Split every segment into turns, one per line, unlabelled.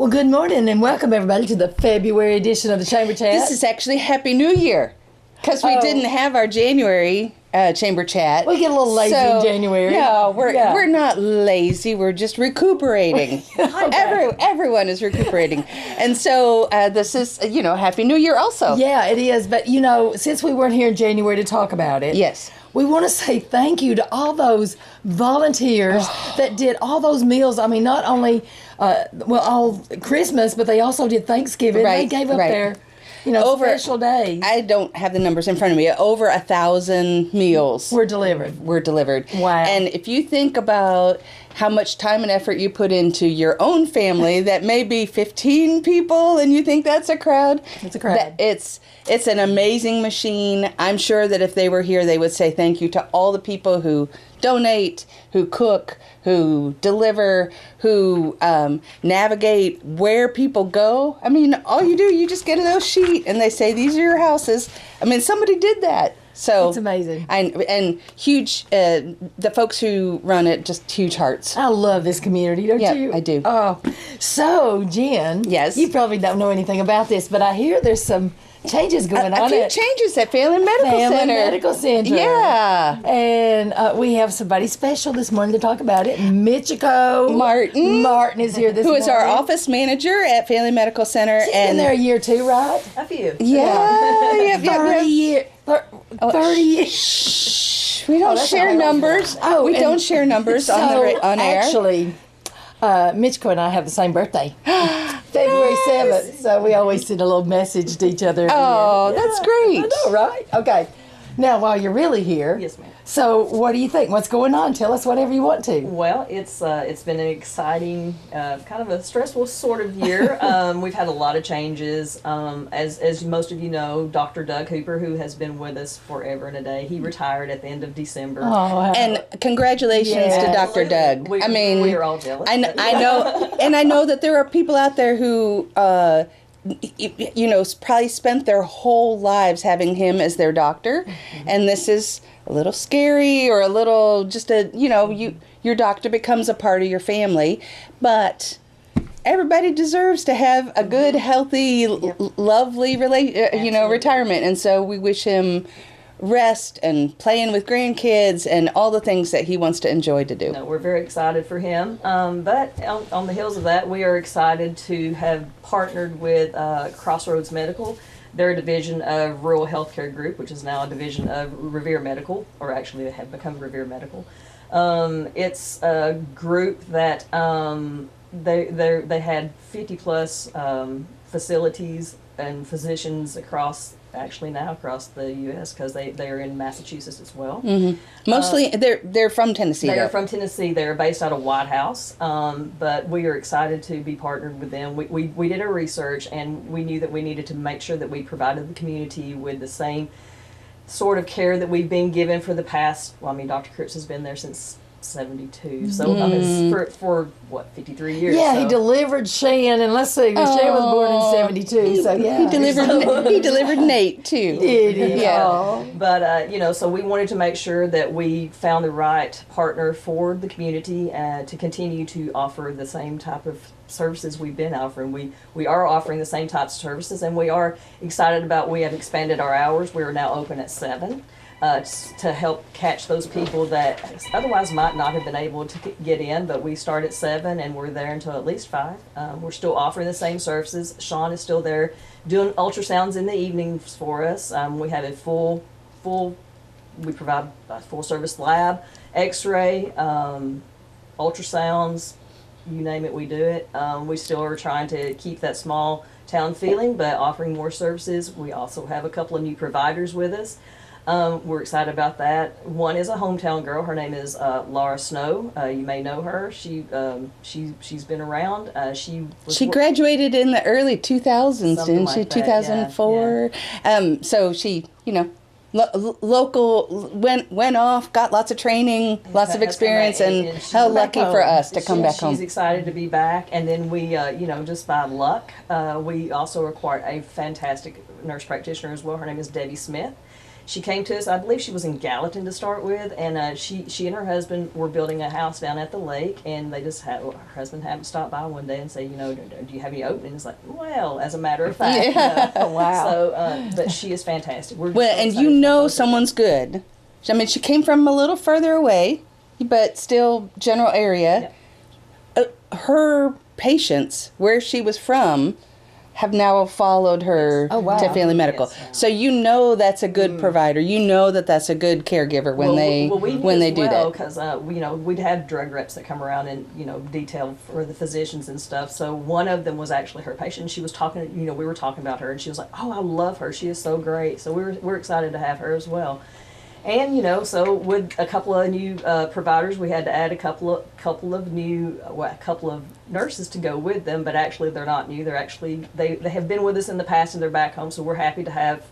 Well, good morning and welcome everybody to the February edition of the Chamber Chat.
This is actually Happy New Year because we didn't have our January Chamber Chat.
We get a little lazy in January.
No, we're not lazy. We're just recuperating. Everyone is recuperating. And so this is, Happy New Year also.
Yeah, it is. But, since we weren't here in January to talk about it.
Yes.
We want to say thank you to all those volunteers that did all those meals. I mean, not only, all Christmas, but they also did Thanksgiving.
Right,
they gave up their, special days.
I don't have the numbers in front of me. Over 1,000 meals
were delivered.
Wow. And if you think about how much time and effort you put into your own family, that may be 15 people, and you think that's a crowd.
It's a crowd.
It's an amazing machine. I'm sure that if they were here, they would say thank you to all the people who donate, who cook, who deliver, who navigate where people go. I mean, all you do, you just get a little sheet, and they say, these are your houses. I mean, somebody did that. So
it's amazing.
And huge, the folks who run it, just huge hearts.
I love this community, don't you?
Yeah, I do.
Oh, so Jen.
Yes.
You probably don't know anything about this, but I hear there's some changes going on.
A few changes at Family Medical Center. Yeah.
And we have somebody special this morning to talk about it. Michiko Martin is here this morning.
Who is our office manager at Family Medical Center.
She's been there a year too, right?
A few.
Yeah.
30 years. 30 years.
Shh. We don't share numbers. We don't share numbers on air.
Actually, Michiko and I have the same birthday. February 7th. So we always send a little message to each other.
Oh, that's great.
I know, right? Okay. Now, while you're really here.
Yes, ma'am.
So what do you think? What's going on? Tell us whatever you want to.
Well, it's been an exciting, kind of a stressful sort of year. We've had a lot of changes. As most of you know, Dr. Doug Hooper, who has been with us forever and a day, he retired at the end of December.
Oh,
and congratulations to Dr. Doug.
We are all jealous.
I know, and I know that there are people out there who probably spent their whole lives having him as their doctor, and this is a little scary or a little your doctor becomes a part of your family, but everybody deserves to have a good, healthy, lovely retirement, and so we wish him rest and playing with grandkids and all the things that he wants to enjoy to do.
No, we're very excited for him. But on the heels of that, we are excited to have partnered with Crossroads Medical. They're a division of Rural Healthcare Group, which is now a division of Revere Medical, or actually they have become Revere Medical. It's a group that they had 50 plus facilities and physicians across the U.S. because they are in Massachusetts as well.
Mm-hmm. Mostly, they're from Tennessee.
They're from Tennessee. They're based out of White House, but we are excited to be partnered with them. We did our research, and we knew that we needed to make sure that we provided the community with the same sort of care that we've been given for the past. Well, I mean, Dr. Cripps has been there since 72, so for 53 years.
Yeah, so. He delivered Shan, and let's see, Shan was born in 72, so yeah.
He delivered Nate too.
Did he?
Yeah. But so we wanted to make sure that we found the right partner for the community to continue to offer the same type of services we've been offering. We are offering the same types of services, and we are excited about. We have expanded our hours. We are now open at 7. To help catch those people that otherwise might not have been able to get in, but we start at 7 and we're there until at least 5. We're still offering the same services. Sean is still there doing ultrasounds in the evenings for us. We have a we provide a full service lab, x-ray, ultrasounds, you name it, we do it. We still are trying to keep that small town feeling, but offering more services. We also have a couple of new providers with us. We're excited about that. One is a hometown girl. Her name is Laura Snow. You may know her. She's been around. She
graduated in the early 2000s, didn't she?
Like
2004.
Yeah.
So she, local went off, got lots of training, lots of experience, and how lucky for us to come back home.
She's excited to be back. And then we, just by luck, we also acquired a fantastic nurse practitioner as well. Her name is Debbie Smith. she came to us. I believe she was in Gallatin to start with, and she and her husband were building a house down at the lake, and they just had her husband happened to stop by one day and say, do you have any openings? Like, well, as a matter of fact,
Wow.
So, but she is fantastic. We're
Well,
so
and
excited
you
for
know
both of them.
someone's good. I mean, she came from a little further away, but still general area. Her patients, where she was from, have now followed her
Oh, wow.
to Family Medical.
Yes.
So you know that's a good provider. You know that's a good caregiver when they do that.
Because we'd have drug reps that come around and detail for the physicians and stuff. So one of them was actually her patient. And she was talking. We were talking about her, and she was like, "Oh, I love her. She is so great." So we're excited to have her as well. And so with a couple of new providers, we had to add a couple of nurses to go with them. But actually, they're not new. They have been with us in the past, and they're back home. So we're happy to have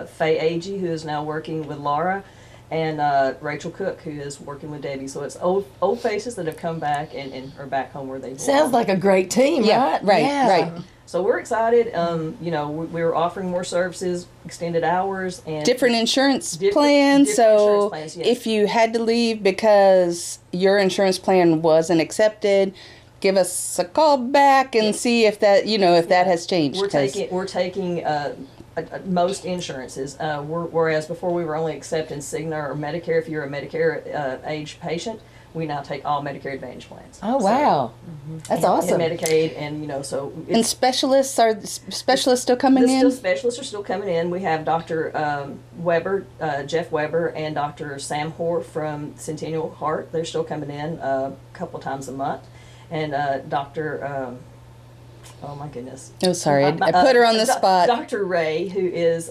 Faye Agee, who is now working with Laura, and Rachel Cook, who is working with Debbie. So it's old faces that have come back and are back home where they belong.
Sounds like a great team,
Yeah,
right?
right.
So we're excited. We're offering more services, extended hours, and
Different insurance
Different-
plans.
different
So
insurance plans, yes.
if you had to leave because your insurance plan wasn't accepted, give us a call back and see if that that has changed.
We're
'cause-
taking most insurances. Whereas before we were only accepting Cigna or Medicare. If you're a Medicare age patient, we now take all Medicare Advantage plans.
Oh, wow. That's awesome.
And Medicaid, and so
And
it's,
specialists still coming in.
specialists are still coming in. We have Dr. Weber, Jeff Weber, and Dr. Sam Hoare from Centennial Heart. They're still coming in a couple times a month, and Dr. Oh my goodness.
Oh, sorry, I put her on the spot.
Dr. Ray, who is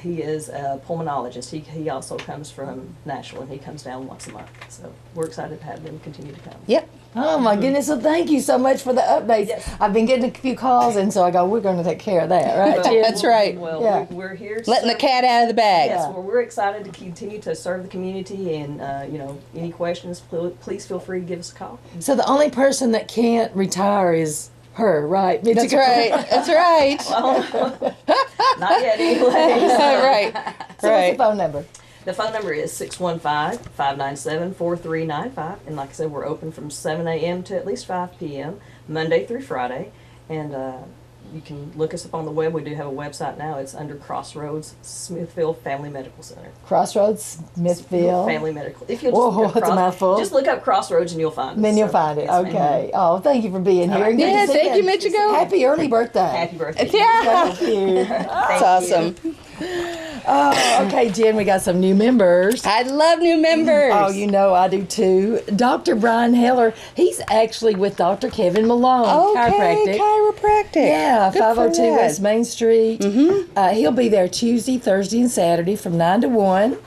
he is a pulmonologist. He also comes from Nashville, and he comes down once a month. So we're excited to have them continue to come.
Yep.
Oh my goodness! Well, thank you so much for the updates.
Yes.
I've been getting a few calls, and so I go, we're going to take care of that, right?
Well,
Jen?
That's right.
Well,
Yeah.
we're here.
Letting the
serve-
cat out of the bag.
Yes, well, we're excited to continue to serve the community, and any questions, please feel free to give us a call.
So the only person that can't retire is her, right?
That's right. That's right.
Not yet, anyway.
Right.
So what's the phone number?
The phone number is 615-597-4395. And like I said, we're open from 7 a.m. to at least 5 p.m., Monday through Friday. And you can look us up on the web. We do have a website now. It's under Crossroads Smithfield Family Medical Center.
Crossroads, Smithfield.
Family Medical. If you'll
Whoa,
just look up
that's a mouthful.
Just look up Crossroads and you'll find it.
Then you'll
So,
find it.
yes, ma'am.
Okay. Oh, thank you for being here. And good
Yeah,
to see
thank you, Michigo.
Happy early birthday.
Happy birthday.
Yeah.
Thank you.
That's awesome.
Oh, okay, Jen, we got some new members.
I love new members.
Oh, you know I do too. Dr. Brian Heller, he's actually with Dr. Kevin Malone,
Okay, chiropractic.
Yeah,
Good for
502
that.
West Main Street. Mm-hmm. He'll be there Tuesday, Thursday, and Saturday from 9 to 1.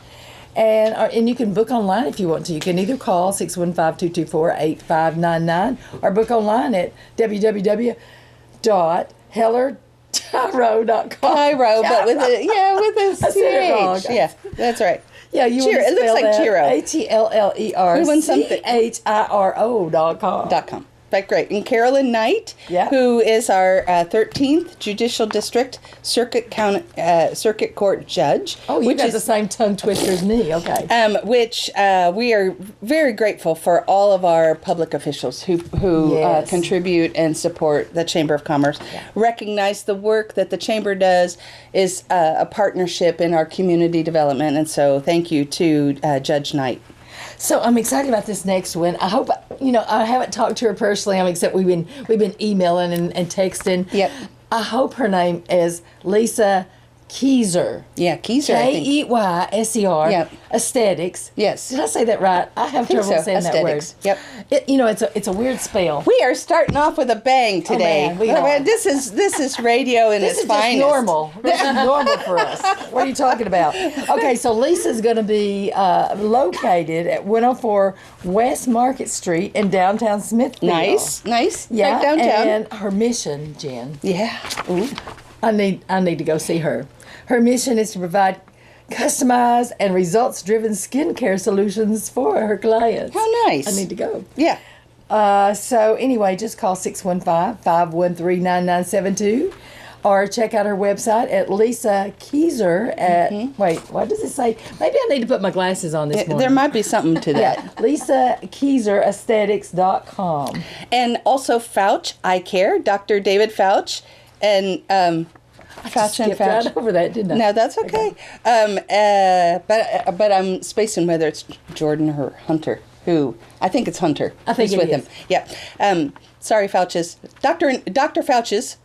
And you can book online if you want to. You can either call 615-224-8599 or book online at www.hellerchiro.com.
Chiro, but with a
I said it wrong.
CH. Yeah, that's right.
Yeah, you
Chiro.
want to
It looks
spell
like
that?
Chiro.
HELLER
We want something.
CHIRO.com.
That's great. And Carolyn Knight,
Yeah.
who is our 13th Judicial District Circuit Court Judge.
Oh, you
which
got
is
the same tongue twister as me. Okay.
which we are very grateful for all of our public officials who
Yes.
contribute and support the Chamber of Commerce. Recognize the work that the Chamber does is a partnership in our community development, and so thank you to Judge Knight.
So I'm excited about this next one. I hope I haven't talked to her personally. Except we've been emailing and texting.
Yep.
I hope her name is Lisa Keyser.
Yeah, Keyser, I think.
Keyser.
Yep.
Aesthetics.
Yes.
Did I say that right? I have
think
trouble
so.
saying
Aesthetics.
that word.
Yep.
It's a weird spell.
We are starting off with a bang today.
man, we are.
This is radio in
This
its
is just
finest.
normal. This is normal for us. What are you talking about? Okay, so Lisa's going to be located at 104 West Market Street in downtown Smithfield.
Nice.
Yeah,
Right downtown.
and her mission, Jen.
Yeah. Ooh.
I need to go see her. Her mission is to provide customized and results-driven skincare solutions for her clients.
How nice.
I need to go.
Yeah.
So anyway, just call 615-513-9972. or check out her website at Lisa Keyser at, wait, what does it say? Maybe I need to put my glasses on this morning.
There might be something to that.
Yeah, LisaKeyserAesthetics.com.
And also Fouch Eye Care, Dr. David Fouch. And Fouch and
Skipped
Fouch.
right over that, didn't I?
No, that's okay. But I'm spacing whether it's Jordan or Hunter. Who I think it's Hunter.
I think
who's
it
with
is.
him. Yeah. Sorry, Fouches. Dr. Fouches.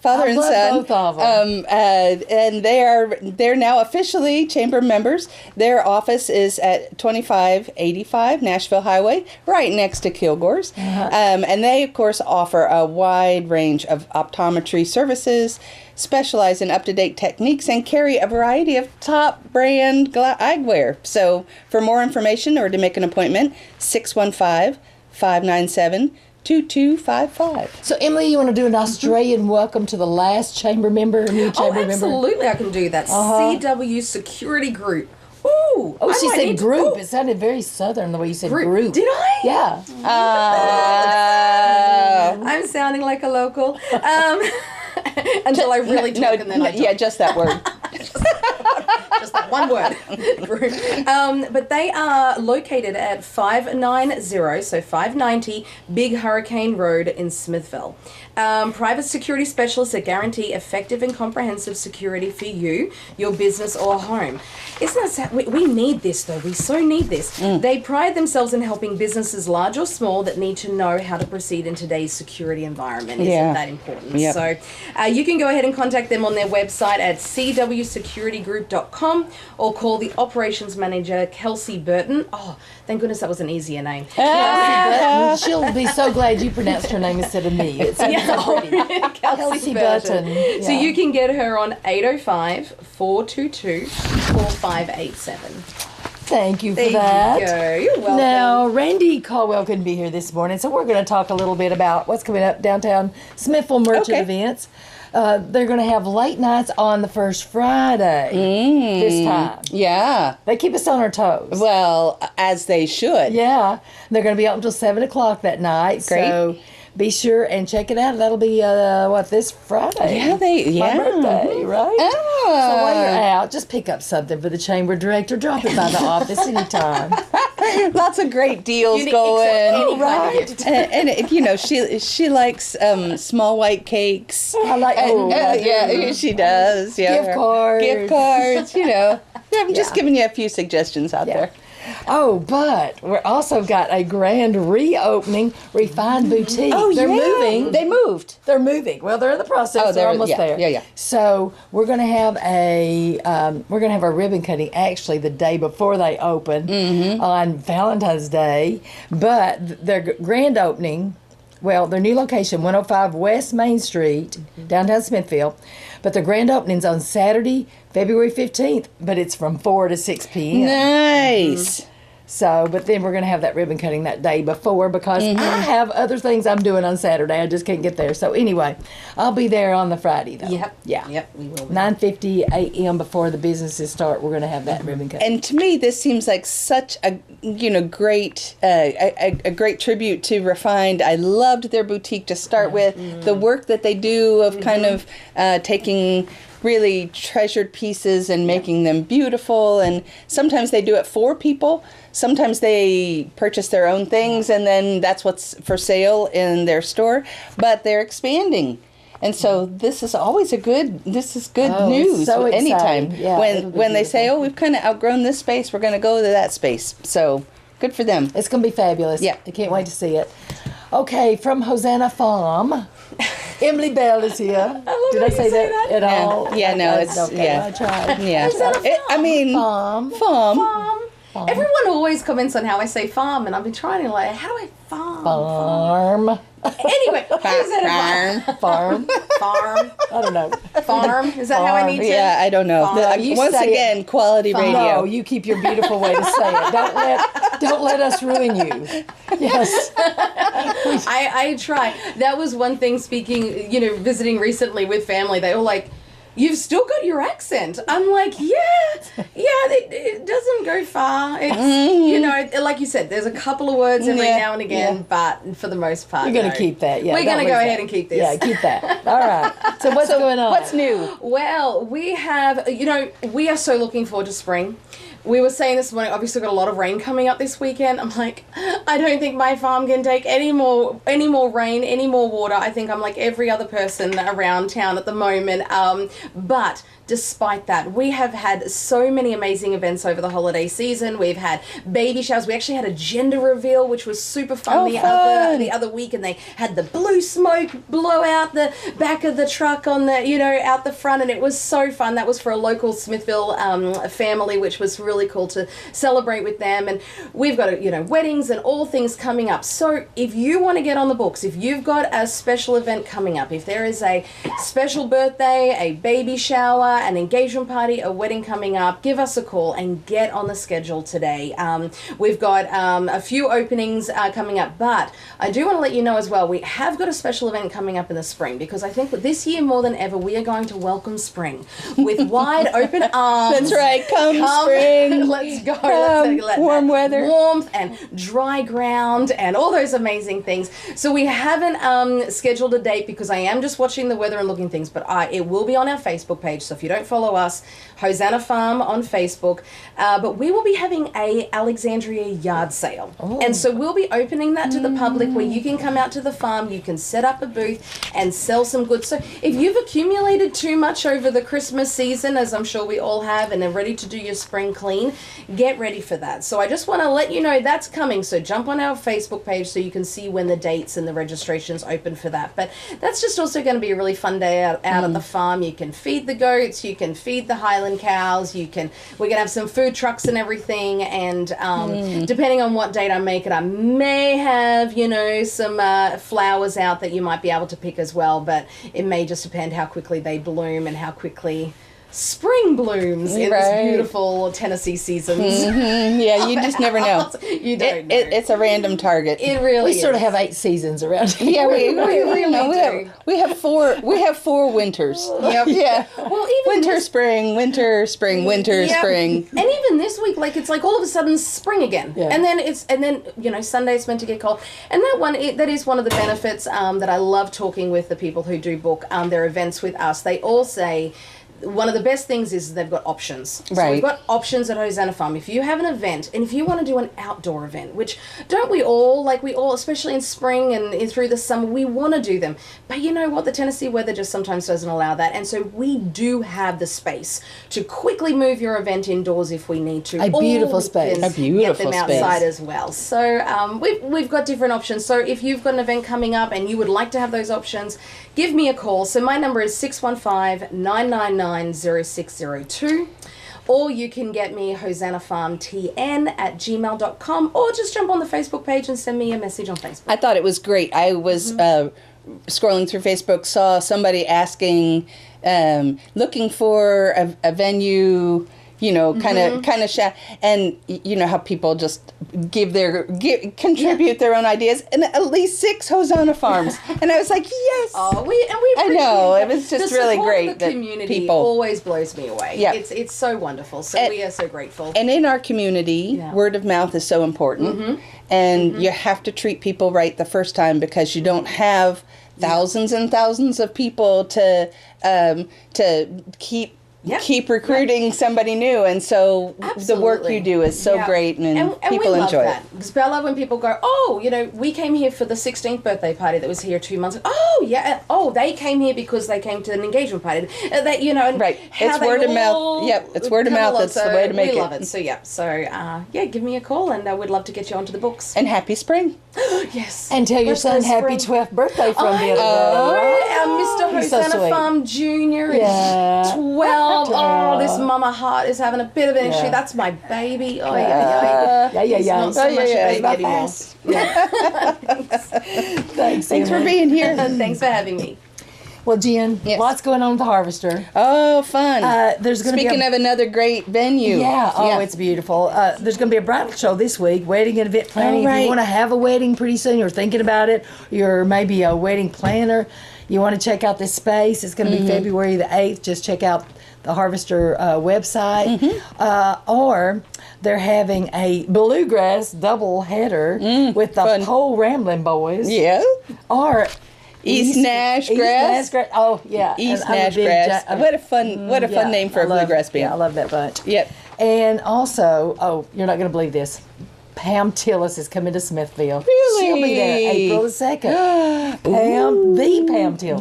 Father
I
and
love
son.
both of them.
And they're now officially chamber members. Their office is at 2585 Nashville Highway, right next to Kilgore's. And they, of course, offer a wide range of optometry services, specialize in up-to-date techniques, and carry a variety of top brand eyewear. So for more information or to make an appointment, 615-597-2255.
So, Emily, you want to do an Australian welcome to the last chamber member, new chamber member?
Absolutely, I can do that. CW Security Group. Ooh.
Oh, she
I
said
need to-
group.
ooh,
It sounded very southern the way you said group.
Did I?
Yeah.
I'm sounding like a local. Until I really talk and then I
yeah, just that word.
just that one word. But they are located at 590 Big Hurricane Road in Smithville. Private security specialists that guarantee effective and comprehensive security for you, your business or home. Isn't that sad? We need this though. We so need this. They pride themselves in helping businesses large or small that need to know how to proceed in today's security environment. Isn't that important?
Yep.
So you can go ahead and contact them on their website at cwsecuritygroup.com or call the operations manager, Kelsey Burton. Oh, thank goodness that was an easier name.
She'll be so glad you pronounced her name instead of me. It's so pretty. Kelsey Burton.
So
Yeah.
you can get her on 805-422-4587.
Thank you for
There
that.
you go. You're welcome.
Now, Randy Caldwell couldn't be here this morning, so we're going to talk a little bit about what's coming up downtown Smithville Merchant
Okay.
Events. They're going to have late nights on the first Friday this time.
Yeah.
They keep us on our toes.
Well, as they should.
Yeah, they're going to be up until 7 o'clock that night.
Great.
So be sure and check it out. That'll be, this Friday?
Yeah,
My birthday, right?
Oh.
So while you're out, just pick up something for the chamber director. Drop it by the office anytime.
Lots of great deals
Any
going.
kind of gift.
And you know, she likes small white cakes.
I like, I do.
Yeah, she does. Yeah,
Gift cards.
Gift cards. You know, I'm just giving you a few suggestions out there.
Oh, but we're also got a grand reopening, Refined Boutique.
Oh,
They're
yeah.
moving.
They moved.
They're moving. Well, they're in the process.
Oh,
they're almost
yeah,
there.
yeah.
So we're gonna have a ribbon cutting actually the day before they open on Valentine's Day, but their grand opening. Well, their new location, 105 West Main Street, downtown Smithville. But their grand opening's on Saturday, February 15th, but it's from 4 to 6 p.m.
Nice.
So, but then we're going to have that ribbon cutting that day before because I have other things I'm doing on Saturday. I just can't get there. So anyway, I'll be there on the Friday though.
Yep.
Yeah.
Yep, we will.
9:50 a.m. before the businesses start. We're going to have that ribbon cutting.
And to me, this seems like such a great a great tribute to Refined. I loved their boutique to start with. The work that they do of kind of taking really treasured pieces and making them beautiful. And sometimes they do it for people. Sometimes they purchase their own things and then that's what's for sale in their store. But they're expanding. And so this is always good news
so
anytime.
exciting. Yeah, it'll be
when they say,
beautiful.
oh, we've kind of outgrown this space, we're going to go to that space. So good for them.
It's going to be fabulous.
Yeah.
I can't wait to see it. Okay, from Hosanna Farm, Emily Bell is here. Did I say that at all?
Yeah, no,
Okay,
it's,
okay,
yeah.
I tried.
Yeah.
Farm.
Farm.
Everyone always comments on how I say farm, and I've been trying to how do I farm?
Farm.
Anyway, is it a
Farm.
farm?
I don't know.
Farm? Is that how I need to?
Yeah, I don't know.
Farm.
You
Once
say
again, quality radio.
No, you keep your beautiful way to say it. Don't let us ruin you. Yes.
I try. That was one thing speaking, visiting recently with family. They were like, you've still got your accent. I'm like, yeah, it doesn't go far. It's, you know, like you said, there's a couple of words every now and again, but for the most part,
You're going to keep that. Yeah,
we're going to go ahead and keep this.
Yeah, keep that. All right. So what's going on?
What's new?
Well, we have, you know, we are so looking forward to spring. We were saying this morning, obviously got a lot of rain coming up this weekend. I'm like, I don't think my farm can take any more rain, any more water. I think I'm like every other person around town at the moment. But despite that, we have had so many amazing events over the holiday season. We've had baby showers. We actually had a gender reveal, which was super fun, the other week, and they had the blue smoke blow out the back of the truck on the, you know, out the front, and it was so fun. That was for a local Smithville family, which was really cool to celebrate with them. And we've got, you know, weddings and all things coming up. So if you want to get on the books, if you've got a special event coming up, if there is a special birthday, a baby shower, an engagement party, a wedding coming up, give us a call and get on the schedule today. We've got a few openings coming up, but I do want to let you know as well, we have got a special event coming up in the spring, because I think that this year more than ever, we are going to welcome spring with wide open arms.
That's right. Come spring.
Let's go. Let's
warm weather.
Warmth and dry ground and all those amazing things. So we haven't scheduled a date because I am just watching the weather and looking things, but it will be on our Facebook page. So if you don't follow us, Hosanna Farm on Facebook, but we will be having a Alexandria yard sale. Oh. And so we'll be opening that to the public, where you can come out to the farm, you can set up a booth and sell some goods. So if you've accumulated too much over the Christmas season, as I'm sure we all have, and are ready to do your spring clean, get ready for that. So I just want to let you know that's coming. So jump on our Facebook page so you can see when the dates and the registrations open for that. But that's just also going to be a really fun day out at the farm. You can feed the goats, you can feed the Highland cows, we're going to have some food trucks and everything. And depending on what date I make it, I may have, you know, some flowers out that you might be able to pick as well. But it may just depend how quickly they bloom and how quickly spring blooms in this beautiful Tennessee seasons.
Yeah, you just never know.
You don't know.
It's a random target.
It really
We sort of have 8 seasons around here.
Yeah, we
really
do. We have 4 winters.
Yep.
Yeah.
Well, even
winter, spring, winter, spring, winter,
Yep.
spring.
And even this week, like, it's like all of a sudden spring again.
Yeah.
And then you know, Sunday's meant to get cold. And that is one of the benefits that I love talking with the people who do book their events with us. They all say one of the best things is they've got options. So
Right.
we've got options at Hosanna Farm. If you have an event, and if you want to do an outdoor event, which don't we all, especially in spring and through the summer, we want to do them. But you know what? The Tennessee weather just sometimes doesn't allow that. And so we do have the space to quickly move your event indoors if we need to.
A beautiful
Or we
space.
can
A beautiful
get them
space.
outside as well. So we've got different options. So if you've got an event coming up and you would like to have those options, give me a call. So my number is 615-999-0602. Or you can get me hosannafarmtn@gmail.com, or just jump on the Facebook page and send me a message on Facebook.
I thought it was great. I was scrolling through Facebook, saw somebody asking, looking for a venue, you know, kind of and you know how people just contribute their own ideas, and at least 6 Hosanna Farms, and I was like, yes.
Oh, we
I
appreciate
know
that.
it was just
The
really
support
great
of the
that
community
people
always blows me away.
Yeah.
It's so wonderful. So we are so grateful.
And in our community, word of mouth is so important, and you have to treat people right the first time, because you don't have thousands and thousands of people to keep recruiting somebody new, and so the work
Absolutely.
you do is so great, and people
we love
enjoy
that.
it.
Because I love when people go, oh, you know, we came here for the 16th birthday party that was here 2 months ago. Oh, yeah. Oh, they came here because they came to an engagement party. That, you know, and
Right.
how
It's
they
word of mouth.
all
Yep, it's word of
come
mouth.
along.
That's the way to make
we
it.
love it. So, yeah. So, give me a call, and I would love to get you onto the books.
And happy spring.
Yes.
And tell your
Let's go
son happy
spring.
12th birthday from the other
Oh,
day.
our Mr.
He's so
Hosanna
sweet.
Farm Jr.
Yeah.
is 12. Oh, this mama heart is having a bit of an issue.
Yeah.
That's my baby. Oh,
Yeah,
He's not so
Oh,
much
yeah,
a baby
not
anymore.
Thanks,
Thanks for
Emma.
being here.
Thanks for having me.
Well, Jen,
Yes.
lots going on with the Harvester.
Oh, fun.
There's going to be
Speaking of another great venue.
Yeah, it's beautiful. There's going to be a bridal show this week, wedding and event planning.
Oh,
If
right.
you want to have a wedding pretty soon, you're thinking about it, you're maybe a wedding planner, you want to check out this space, it's going to be February the 8th. Just check out the Harvester website. Or they're having a bluegrass double header with the
fun.
Pole Rambling Boys.
Yeah.
Or
East Nash Grass.
Oh, yeah.
East
I'm a
Nash
big
Grass.
ja-
What a fun name for
I
a
love-
bluegrass band.
Yeah, I love that bunch.
Yep.
And also, you're not going to believe this. Pam Tillis is coming to Smithville.
Really?
She'll be there April the 2nd. The Pam Tillis.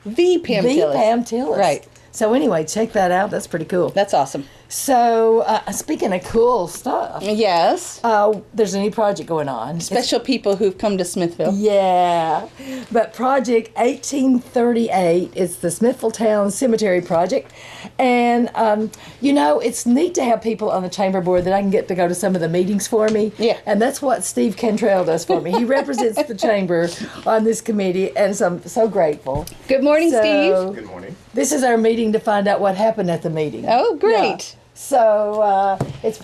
The Pam
The
Tillis.
Pam Tillis.
Right.
So anyway, check that out. That's pretty cool.
That's awesome.
So speaking of cool stuff,
Yes.
there's a new project going on.
Special people who've come to Smithville.
Yeah, but Project 1838 is the Smithville Town Cemetery Project, and it's neat to have people on the chamber board that I can get to go to some of the meetings for me.
Yeah.
And that's what Steve Cantrell does for me. He represents the chamber on this committee, and so I'm so grateful.
Good morning, Steve.
Good morning.
This is our meeting to find out what happened at the meeting.
Oh, great.
Yeah. So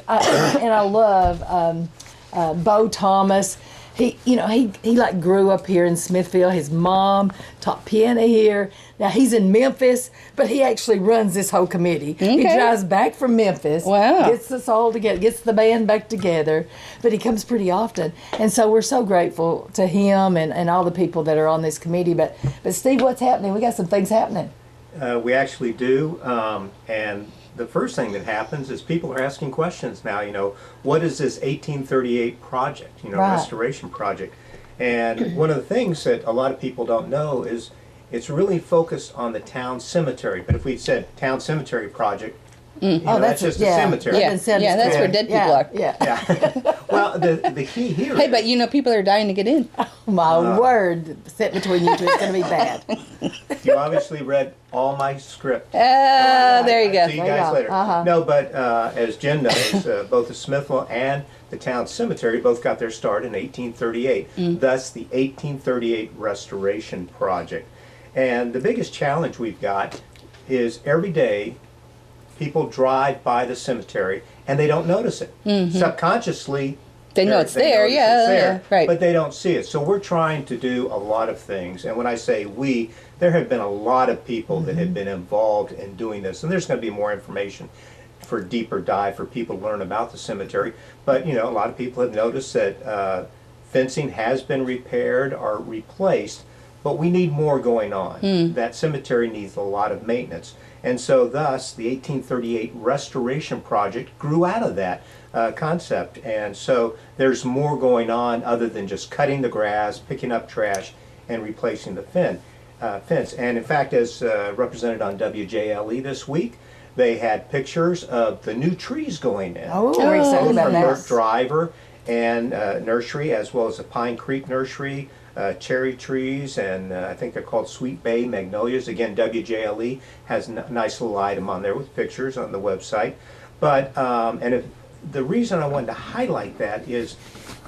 I love Bo Thomas. He like grew up here in Smithville. His mom taught piano here. Now he's in Memphis, but he actually runs this whole committee. He
Okay.
drives back from Memphis.
Wow.
Gets us all together, gets the band back together. But he comes pretty often, and so we're so grateful to him and all the people that are on this committee. But Steve, what's happening? We got some things happening.
We actually do, and the first thing that happens is people are asking questions now. What is this 1838 project?
Right.
Restoration project. And one of the things that a lot of people don't know is it's really focused on the town cemetery. But if we said town cemetery project, that's just a cemetery.
Yeah, that's where dead people are.
Yeah.
Yeah. Well, the key here.
Hey, but people are dying to get in.
My word, set between you two, it's going to be bad.
You obviously read all my script.
There you go.
See you
There you
guys
go.
later.
Uh-huh.
No, but as Jen knows, both the Smithville and the town cemetery both got their start in 1838. Thus, the 1838 Restoration Project. And the biggest challenge we've got is every day people drive by the cemetery and they don't notice it. Subconsciously,
They know it's there,
notice
yeah,
it's there,
yeah, right.
but they don't see it. So we're trying to do a lot of things. And when I say we, there have been a lot of people that have been involved in doing this. And there's going to be more information for deeper dive for people to learn about the cemetery. But, a lot of people have noticed that fencing has been repaired or replaced, but we need more going on. That cemetery needs a lot of maintenance. And so thus, the 1838 Restoration Project grew out of that concept. And so there's more going on other than just cutting the grass, picking up trash, and replacing the fence. And in fact, as represented on WJLE this week, they had pictures of the new trees going in.
Oh, we're excited about
From
that.
Burt Driver and Nursery, as well as the Pine Creek Nursery, cherry trees, and I think they're called Sweet Bay Magnolias. Again, WJLE has a nice little item on there with pictures on the website. But, the reason I wanted to highlight that is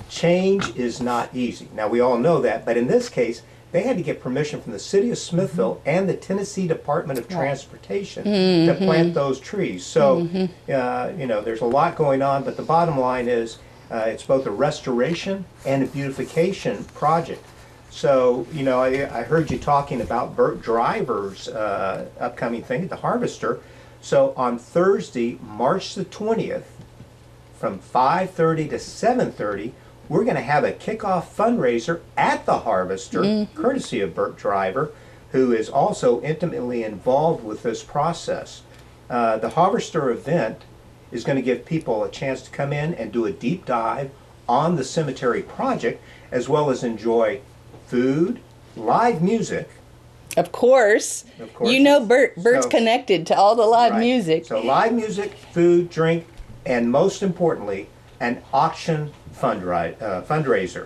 change is not easy. Now, we all know that, but in this case, they had to get permission from the city of Smithville and the Tennessee Department of Transportation to plant those trees. So, there's a lot going on, but the bottom line is it's both a restoration and a beautification project. So, I heard you talking about Burt Driver's upcoming thing at the Harvester. So on Thursday, March the 20th, from 5:30 to 7:30, we're going to have a kickoff fundraiser at the Harvester, courtesy of Burt Driver, who is also intimately involved with this process. The Harvester event is going to give people a chance to come in and do a deep dive on the cemetery project, as well as enjoy food, live music.
Of course.
Of course.
Bert's
So-
connected to all the live
Right.
music.
So live music, food, drink, and most importantly, an auction fundraiser.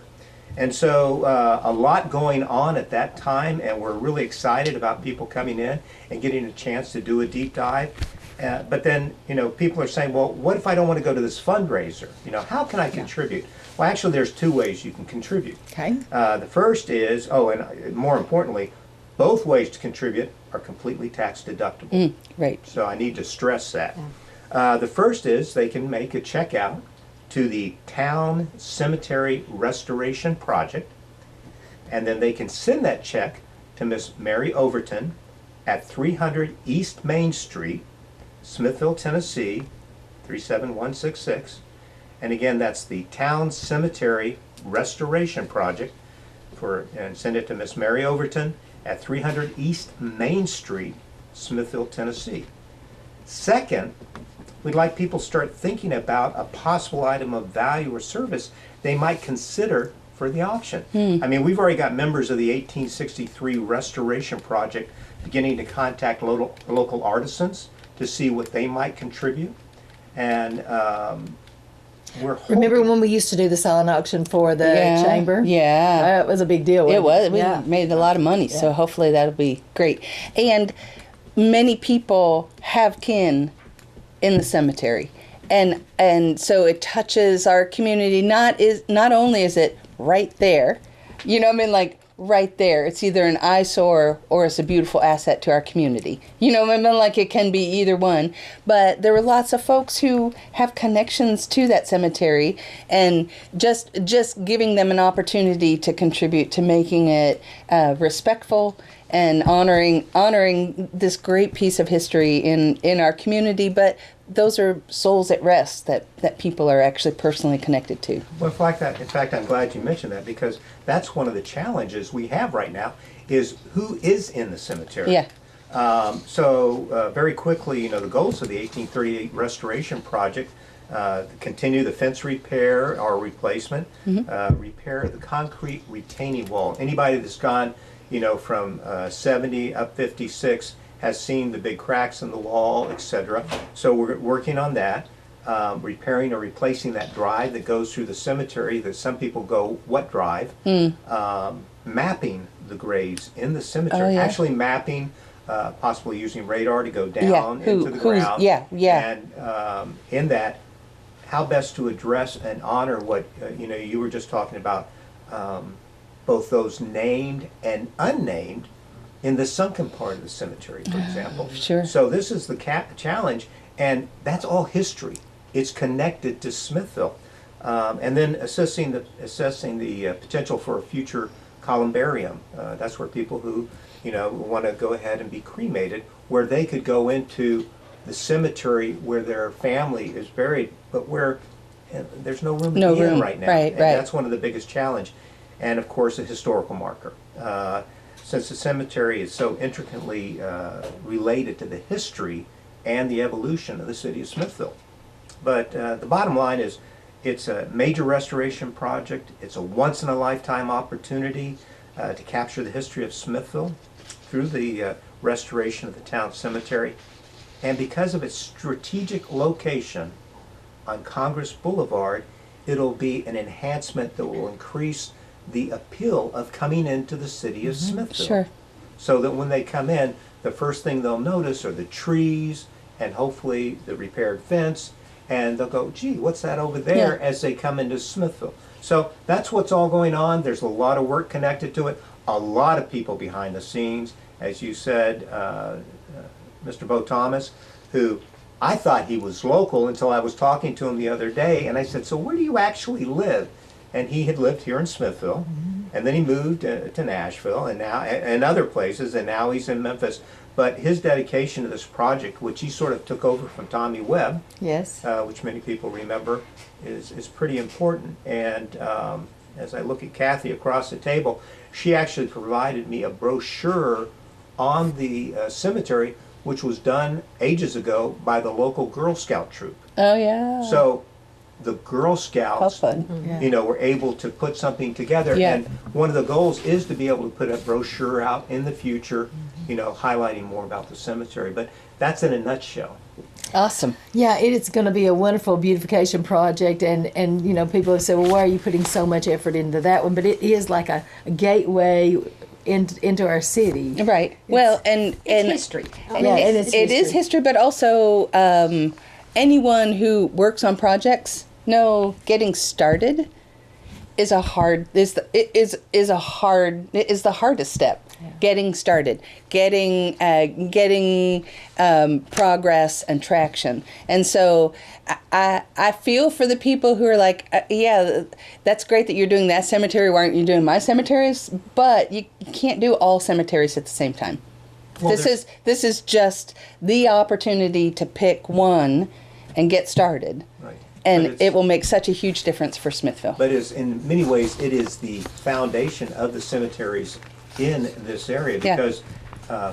And so a lot going on at that time, and we're really excited about people coming in and getting a chance to do a deep dive. But then, people are saying, well, what if I don't want to go to this fundraiser? How can I contribute? Well, actually, there's two ways you can contribute.
Okay.
The first is, and more importantly, Both ways to contribute are completely tax deductible.
Right.
So I need to stress that. The first is they can make a check out to the Town Cemetery Restoration Project, and then they can send that check to Miss Mary Overton at 300 East Main Street, Smithville, Tennessee, 37166. And again, that's the Town Cemetery Restoration Project, and send it to Miss Mary Overton at 300 East Main Street, Smithville, Tennessee. Second, we'd like people to start thinking about a possible item of value or service they might consider for the auction. I mean, we've already got members of the 1863 Restoration Project beginning to contact local artisans to see what they might contribute. And we're hoping,
Remember when we used to do the silent auction for the chamber?
Yeah.
It was a big deal.
It was. We
Yeah.
made a lot of money, so hopefully that'll be great. And many people have kin in the cemetery, and so it touches our community. Not only is it right there, you know what I mean, like right there. It's either an eyesore or it's a beautiful asset to our community. You know what I mean, like it can be either one. But there were lots of folks who have connections to that cemetery, and just giving them an opportunity to contribute to making it respectful and honoring this great piece of history in our community. But those are souls at rest that people are actually personally connected to.
well, in fact, I'm glad you mentioned that, because that's one of the challenges we have right now is who is in the cemetery.
Yeah.
Very quickly, the goals of the 1838 Restoration Project, continue the fence repair or replacement, repair the concrete retaining wall. Anybody that's gone, from 70 up 56 has seen the big cracks in the wall, etc. So we're working on that, repairing or replacing that drive that goes through the cemetery that some people go, what drive? Mapping the graves in the cemetery, actually mapping, possibly using radar to go down into the ground. And in that, how best to address and honor what, you were just talking about, both those named and unnamed in the sunken part of the cemetery, for example.
Sure.
So this is the challenge, and that's all history. It's connected to Smithville. And then assessing the potential for a future columbarium. That's where people who, want to go ahead and be cremated, where they could go into the cemetery where their family is buried, but where there's no room to be in right now.
Right.
That's one of the biggest challenge. And of course, a historical marker. Since the cemetery is so intricately related to the history and the evolution of the city of Smithville. But the bottom line is, it's a major restoration project. It's a once-in-a-lifetime opportunity to capture the history of Smithville through the restoration of the town cemetery. And because of its strategic location on Congress Boulevard, it'll be an enhancement that will increase the appeal of coming into the city of Smithville.
Sure.
So that when they come in, the first thing they'll notice are the trees and hopefully the repaired fence, and they'll go, gee, what's that over there, as they come into Smithville. So that's what's all going on. There's a lot of work connected to it, a lot of people behind the scenes. As you said, Mr. Bo Thomas, who I thought he was local until I was talking to him the other day, and I said, so where do you actually live? And he had lived here in Smithville, and then he moved to Nashville and now and other places, and now he's in Memphis. But his dedication to this project, which he sort of took over from Tommy Webb,
Yes.
which many people remember, is pretty important. And as I look at Kathy across the table, she actually provided me a brochure on the cemetery, which was done ages ago by the local Girl Scout troop.
Oh, yeah.
So the Girl Scouts,
How fun.
were able to put something together.
Yeah.
And one of the goals is to be able to put a brochure out in the future, highlighting more about the cemetery. But that's in a nutshell.
Awesome.
Yeah, it is going to be a wonderful beautification project, and people have said, well, why are you putting so much effort into that one? But it is like a gateway into our city.
Right. Well, and
It's history.
it is history, but also anyone who works on projects know getting started is a hard is the it is a hard it is the hardest step. Getting started, getting progress and traction. And so I feel for the people who are like, yeah, that's great that you're doing that cemetery. Why aren't you doing my cemeteries? But you can't do all cemeteries at the same time.
Well,
This is just the opportunity to pick one and get started.
Right.
And it will make such a huge difference for Smithville.
But in many ways, it is the foundation of the cemeteries in this area,
Yeah.
because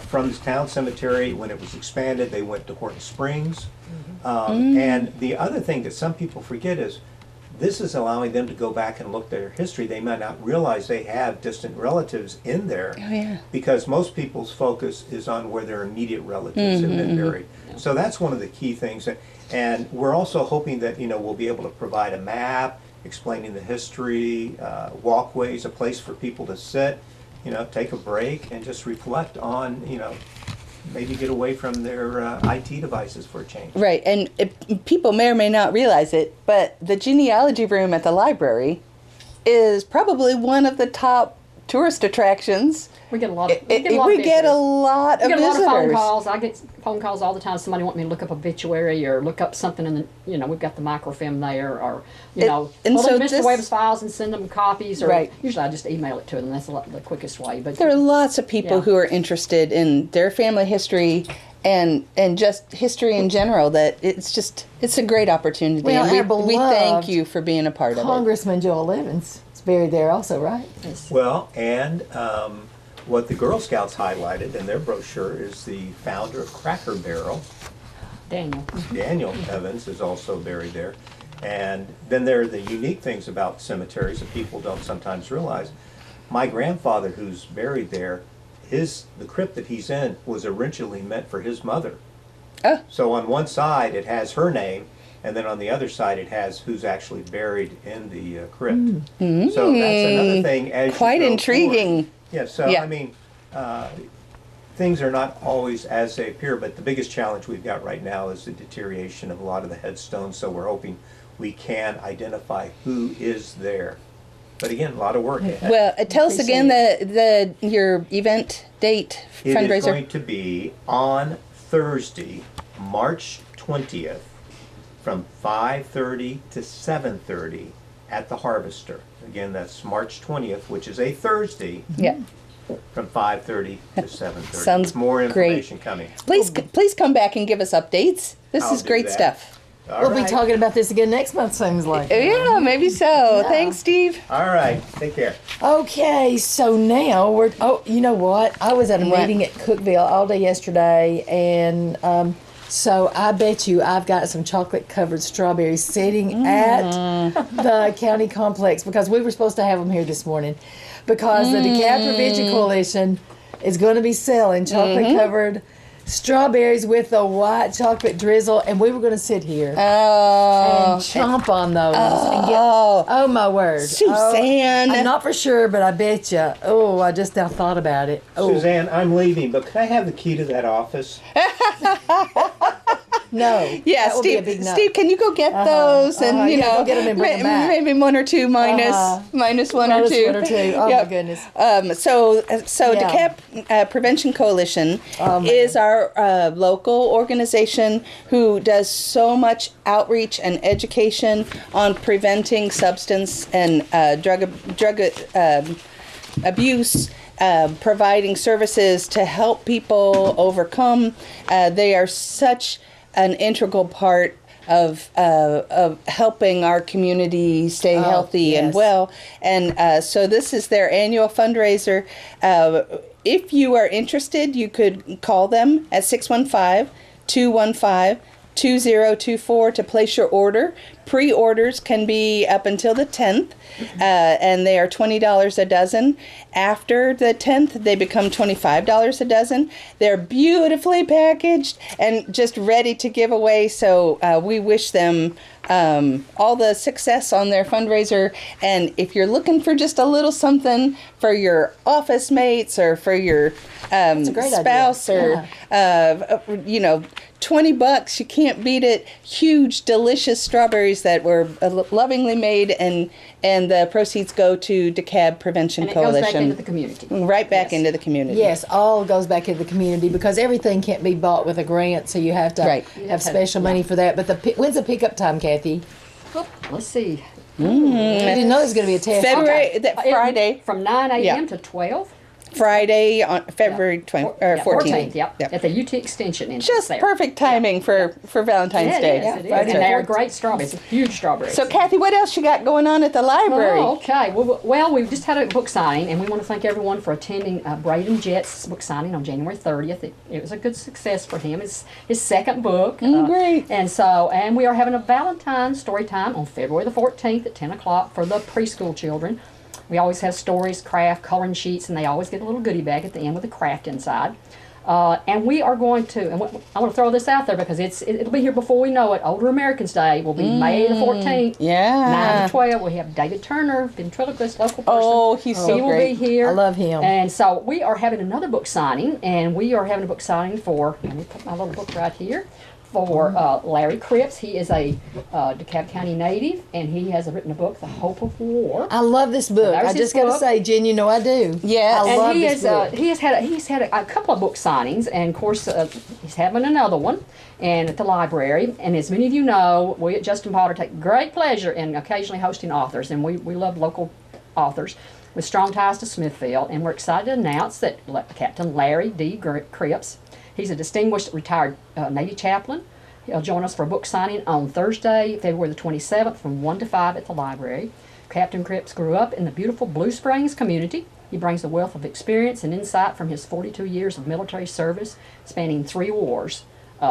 from the town cemetery, when it was expanded, they went to Horton Springs. And the other thing that some people forget is this is allowing them to go back and look at their history. They might not realize they have distant relatives in there,
Oh, yeah.
because most people's focus is on where their immediate relatives have been buried. So that's one of the key things. And we're also hoping that, we'll be able to provide a map explaining the history, walkways, a place for people to sit, take a break and just reflect on, maybe get away from their IT devices for a change.
Right, and people may or may not realize it, but the genealogy room at the library is probably one of the top tourist attractions.
We get a lot of
We get a lot of
we get a lot of phone
visitors.
calls. I get phone calls all the time. Somebody want me to look up obituary or look up something in the, we've got the microfilm there, or
and
pull
so
in Mr.
this-
Webb's files and send them copies. Or
Right.
usually I just email it to them. That's the quickest way. But
There are lots of people
Yeah.
who are interested in their family history and just history in general, that it's a great opportunity.
Well,
and
our
we thank
beloved
you for being a part of it.
Congressman Joel Evans is buried there also, right?
Well, and what the Girl Scouts highlighted in their brochure is the founder of Cracker Barrel,
Daniel.
Daniel Evans, is also buried there. And then there are the unique things about cemeteries that people don't sometimes realize. My grandfather, who's buried there, the crypt that he's in was originally meant for his mother.
Oh.
So on one side it has her name, and then on the other side it has who's actually buried in the crypt. So that's another thing. As
Quite
you go
intriguing.
forward. Yeah. So
Yeah.
I mean, things are not always as they appear, but the biggest challenge we've got right now is the deterioration of a lot of the headstones. So we're hoping we can identify who is there. But again, a lot of work ahead.
Well, tell us again your event date,
It
fundraiser.
is going to be on Thursday, March 20th, from 5:30 to 7:30 at the Harvester. Again, that's March 20th, which is a Thursday,
Yeah.
from 5:30 to 7:30.
Sounds
More
great.
information coming.
Please come back and give us updates. This
I'll
is
do
great
that.
stuff.
All
We'll
right.
be talking about this again next month, seems like.
Yeah, maybe so. Thanks, Steve.
All right. Take care.
Okay, so now you know what? I was at a
What?
meeting at Cookville all day yesterday, and so I bet you I've got some chocolate-covered strawberries sitting at the county complex, because we were supposed to have them here this morning, because the DeKalb Prevention Coalition is going to be selling chocolate-covered strawberries with the white chocolate drizzle, and we were going to sit here
Oh,
and chomp on those and get.
oh,
Oh my word,
Suzanne.
I'm not for sure, but I bet you. Oh, I just now thought about it. Oh
Suzanne, I'm leaving, but can I have the key to that office?
no,
Yeah,
that would be a
Steve.
big no.
Steve, can you go get those and
yeah, go get 'em and bring 'em back.
maybe one or two minus one or
Minus
two.
one or two. Oh my goodness.
So
Yeah.
DeKalb Prevention Coalition
man.
is our local organization who does so much outreach and education on preventing substance and drug abuse. Providing services to help people overcome. They are such an integral part of helping our community stay healthy and
yes.
well. And so this is their annual fundraiser. If you are interested, you could call them at 615-215-2024 to place your order. Pre-orders can be up until the 10th, and they are $20 a dozen. After the 10th, they become $25 a dozen. They're beautifully packaged and just ready to give away, so we wish them all the success on their fundraiser. And if you're looking for just a little something for your office mates or for your
a great
spouse
idea.
or $20, you can't beat it. Huge, delicious strawberries that were lovingly made and and the proceeds go to DeKalb Prevention
And it goes
Coalition.
back into the community.
Right back
Yes.
into the community.
Yes, all goes back into the community because everything can't be bought with a grant, so you have to
Right.
have special money for that. But when's the pickup time, Kathy?
Oh, let's see.
You didn't know there was going to be a test.
February, that
It-
Friday,
From 9 a.m.
Yeah.
to 12.
Friday on February 20, or 14th.
Yep. At the UT Extension entrance
Just
there.
perfect timing for Valentine's
Yeah,
Day.
it is. It is.
Friday
And they are
14th.
great strawberries. Huge strawberries.
So, Kathy, what else you got going on at the library?
Oh, okay. Well, we've just had a book signing, and we want to thank everyone for attending Braden Jett's book signing on January 30th. It was a good success for him. It's his second book.
Great.
And we are having a Valentine's story time on February the 14th at 10 o'clock for the preschool children. We always have stories, craft, coloring sheets, and they always get a little goodie bag at the end with a craft inside. And we are going to, and I want to throw this out there because it'll be here before we know it. Older Americans Day will be May the 14th.
Yeah.
9 to 12. We have David Turner, ventriloquist, local person.
Oh, he's so
He will
great.
be here.
I love him.
And so we are having another book signing, and we are having a book signing for, let me put my little book right here, for Larry Cripps. He is a DeKalb County native, and he has written a book, The Hope of War.
I love this book.
There's
I
his
just got to
book.
say, Jen, you know I do.
Yes.
I
And
love
he
this
is
book.
he's had a couple of book signings, and of course he's having another one, and at the library. And as many of you know, we at Justin Potter take great pleasure in occasionally hosting authors, and we love local authors with strong ties to Smithfield. And we're excited to announce that Captain Larry D. Cripps, he's a distinguished retired Navy chaplain. He'll join us for a book signing on Thursday, February the 27th from 1 to 5 at the library. Captain Cripps grew up in the beautiful Blue Springs community. He brings a wealth of experience and insight from his 42 years of military service spanning 3 wars,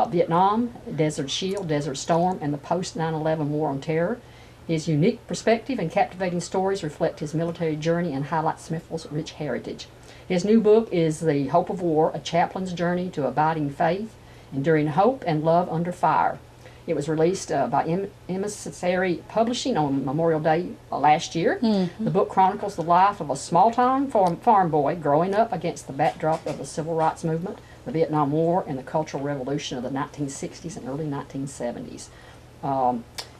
Vietnam, Desert Shield, Desert Storm, and the post-9/11 War on Terror. His unique perspective and captivating stories reflect his military journey and highlight Smithville's rich heritage. His new book is The Hope of War, A Chaplain's Journey to Abiding Faith, Enduring Hope and Love Under Fire. It was released by Emissary Publishing on Memorial Day last year. The book chronicles the life of a small-town farm boy growing up against the backdrop of the Civil Rights Movement, the Vietnam War, and the Cultural Revolution of the 1960s and early 1970s.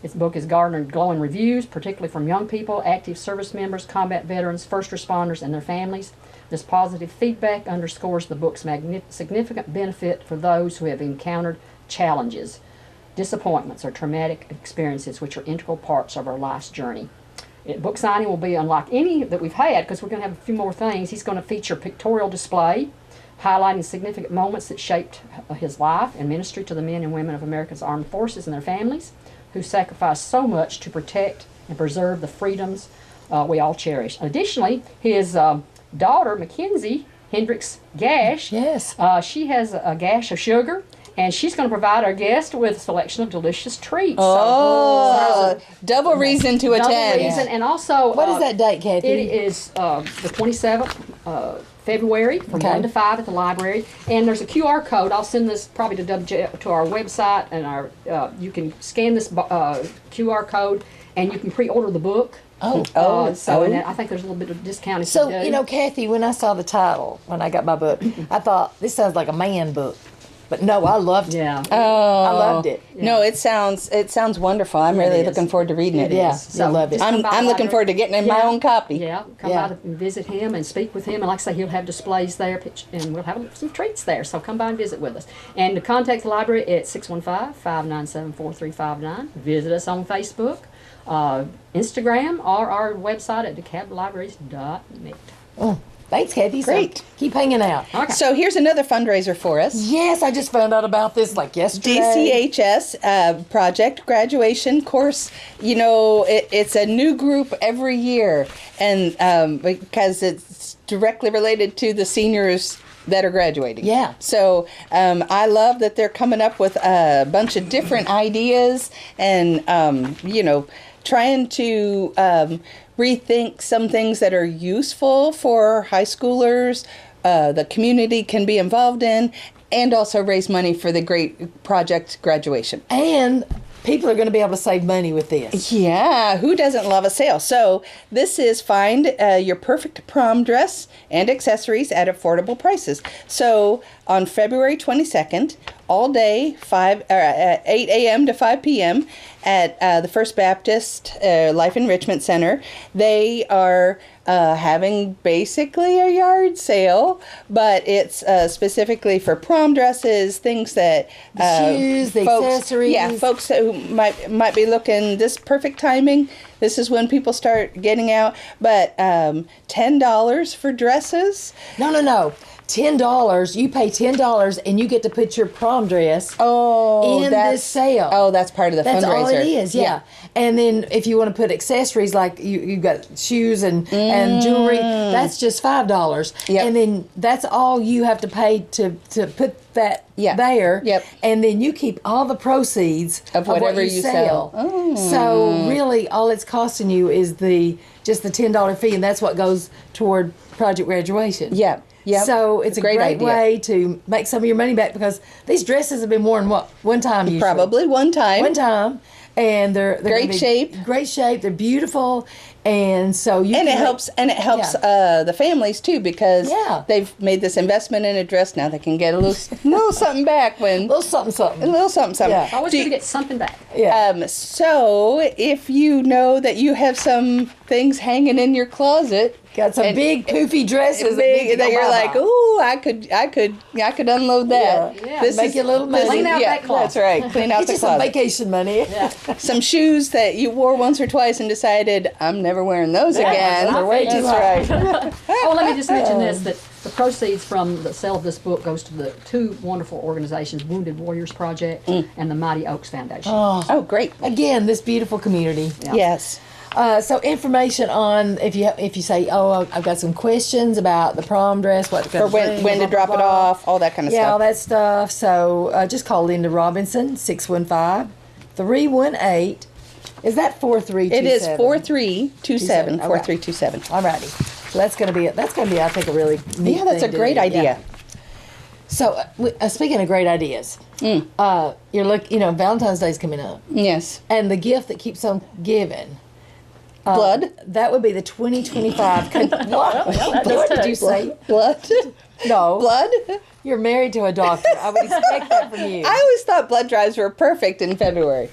This book has garnered glowing reviews, particularly from young people, active service members, combat veterans, first responders, and their families. This positive feedback underscores the book's significant benefit for those who have encountered challenges, disappointments, or traumatic experiences which are integral parts of our life's journey. Book signing will be unlike any that we've had because we're going to have a few more things. He's going to feature pictorial display highlighting significant moments that shaped his life and ministry to the men and women of America's armed forces and their families who sacrificed so much to protect and preserve the freedoms we all cherish. Additionally, his daughter, Mackenzie Hendricks Gash,
Yes.
she has a gash of sugar, and she's going to provide our guest with a selection of delicious treats.
Oh, double reason to
Another
attend.
reason, and also
What is that date, Kathy?
It is the 27th February from
Okay.
1 to 5 at the library, and there's a QR code. I'll send this probably to our website, and you can scan this QR code, and you can pre-order the book. And I think there's a little bit of discount if
So,
you do.
you know, Kathy, when I saw the title, when I got my book, I thought, this sounds like a man book. But no, I loved it.
Yeah.
I loved it.
No, it sounds wonderful. I'm really
is.
looking forward to reading it.
Yeah,
So
I love it.
just come by
I'm
the
looking
library.
forward to getting my own copy.
Yeah, come
Yeah.
by and visit him and speak with him. And like I say, he'll have displays there, and we'll have some treats there. So come by and visit with us. And to contact the library at 615-597-4359. Visit us on Facebook, Instagram, or our website at DeKalbLibraries.net.
Thanks, Kathy.
Great.
So keep hanging out.
Okay.
So here's another fundraiser for us.
Yes, I just found out about this like yesterday.
DCHS project graduation course. You know, it's a new group every year, and because it's directly related to the seniors that are graduating.
Yeah.
So I love that they're coming up with a bunch of different ideas, and trying to rethink some things that are useful for high schoolers, the community can be involved in, and also raise money for the great project graduation.
And people are going to be able to save money with this.
Yeah, who doesn't love a sale? So this is find your perfect prom dress and accessories at affordable prices. So on February 22nd, all day, 8 a.m. to 5 p.m. at the First Baptist Life Enrichment Center. They are having basically a yard sale, but it's specifically for prom dresses, things that
shoes, the accessories.
Yeah, folks who might be looking this perfect timing. This is when people start getting out. But $10 for dresses.
No. $10. You pay $10 and you get to put your prom dress in this sale.
Oh, that's part of the fundraiser.
That's all it is, yeah. And then if you want to put accessories like you've got shoes and jewelry, that's just $5.
Yep.
And then that's all you have to pay to put that there.
Yep.
And then you keep all the proceeds
of whatever
what
you sell. Oh.
So really all it's costing you is just the $10 fee, and that's what goes toward project graduation.
Yeah. Yep.
So it's a great
idea.
way to make some of your money back, because these dresses have been worn one time usually.
Probably one time.
And they're
great shape.
Great shape. They're beautiful, and so it
helps the families too, because they've made this investment in a dress. Now they can get a little something back when
a little something.
Yeah. Always going to get something back.
Yeah.
So if you know that you have some things hanging in your closet,
got some big poofy dresses
that you're like, ooh, I could unload that.
Yeah.
This make a little money.
Clean out that closet.
That's right. Clean out
Get
the
you
closet.
some vacation money.
Yeah.
Some shoes that you wore once or twice and decided, I'm never wearing those again.
They're way too high.
Oh, let me just mention this, that the proceeds from the sale of this book goes to the two wonderful organizations, Wounded Warriors Project and the Mighty Oaks Foundation.
Oh, great.
Again, this beautiful community.
Yeah.
Yes.
So information on if you say, oh, I've got some questions about the prom dress, what
or when to drop it off, all that kind of stuff.
Yeah, all that stuff. So just call Linda Robinson, 615-318. Is that 4327?
It is 4327.
Okay.
4327.
Alrighty. So that's gonna be I think a really neat
Yeah, that's a
thing to
great
do.
idea.
Yeah. So speaking of great ideas, Valentine's Day's coming up,
Yes.
and the gift that keeps on giving.
Blood?
That would be the 2025. What did you say?
Blood?
No.
Blood?
You're married to a doctor. I would expect that from you.
I always thought blood drives were perfect in February.